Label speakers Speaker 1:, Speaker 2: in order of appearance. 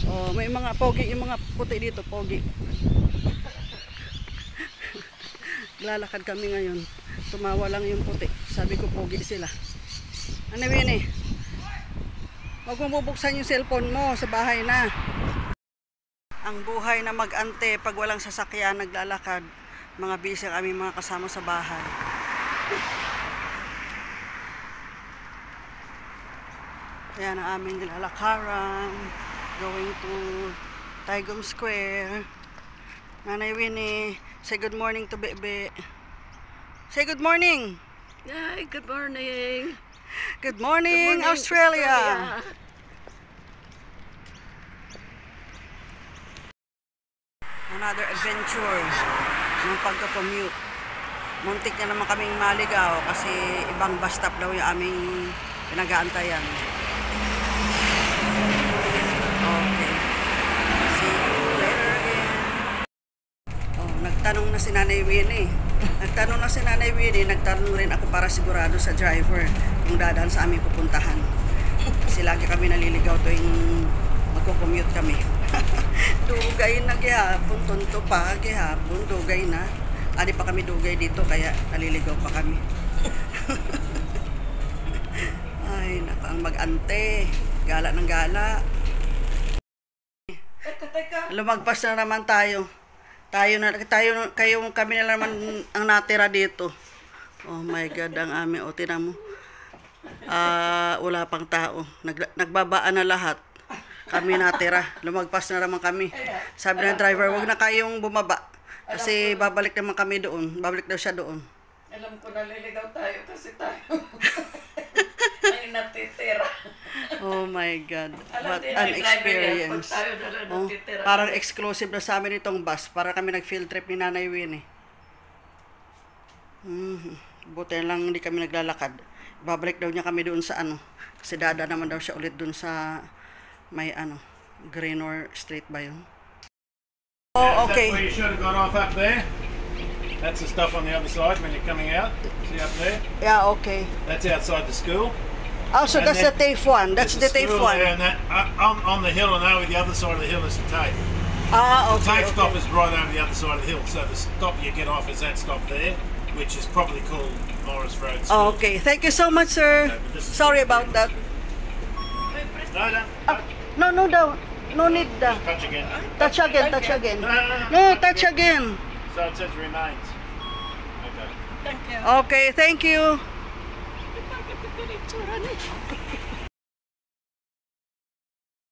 Speaker 1: Oh, may mga pogi, yung mga puti dito, pogi. Lalakad kami ngayon. Tumawa lang yung puti. Sabi ko pogi sila. Ano yun eh? Huwag mo bubuksan yung cellphone mo, sa bahay na. Ang buhay na mag-ante pag walang sasakyan, naglalakad. Mga busy kami mga kasama sa bahay. Ayan ang aming nilalakaran. Going to Taigum Square. Nanay Winnie, say good morning to Bebe. Say good morning.
Speaker 2: Hi, good morning.
Speaker 1: Good morning, Australia. Another adventure ng pagka-commute. Muntik na naman kaming maligaw kasi ibang bus stop daw yung aming pinag-aantayan. Okay. See you later again. Oh, nagtanong na si Nanay Winnie. Nagtanong rin ako para sigurado sa driver kung dadaan sa aming pupuntahan. Kasi lagi kami naliligaw tuwing magko-commute kami. Dugay na gihapon, tunto pa gihapon, dugay na. Adi pa kami dugay dito kaya naliligaw pa kami. Ay, nakang mag-ante. Gala ng gala. Lumagpas na naman tayo. Kami na naman ang natira dito. Oh my God, ang aming, o tinan mo. Wala pang tao. Nagbabaan na lahat. Kami natira. Lumagpas na naman kami. Sabi ng driver, wag na kayong bumaba. Kasi babalik naman kami doon. Babalik daw siya doon.
Speaker 2: Alam ko naliligaw tayo kasi tayo ay natitira.
Speaker 1: Oh my God. What an experience. Oh, parang exclusive na sa amin itong bus. Para kami nag-field trip ni Nanay Winnie. Buti lang hindi kami naglalakad. Babalik daw niya kami doon sa ano. Kasi dada naman daw siya ulit doon sa may ano, Greenor Street ba yun? Oh, okay.
Speaker 3: That's where you should have got off up there. That's the stuff on the other side when you're coming out. See up there?
Speaker 1: Yeah, okay.
Speaker 3: That's outside the school.
Speaker 1: Oh, so that's the TAFE one. That's the TAFE one.
Speaker 3: And that, on the hill, and over the other side of the hill is the TAFE.
Speaker 1: Ah, okay.
Speaker 3: The TAFE stop is right over the other side of the hill. So the stop you get off is that stop there, which is probably called Morris Road School.
Speaker 1: Okay, thank you so much, sir. Sorry about that.
Speaker 3: No,
Speaker 1: No, no need.
Speaker 3: touch again.
Speaker 1: Touch again. No, touch again.
Speaker 3: So it says remains. Okay.
Speaker 2: Thank you.
Speaker 1: Okay, thank you.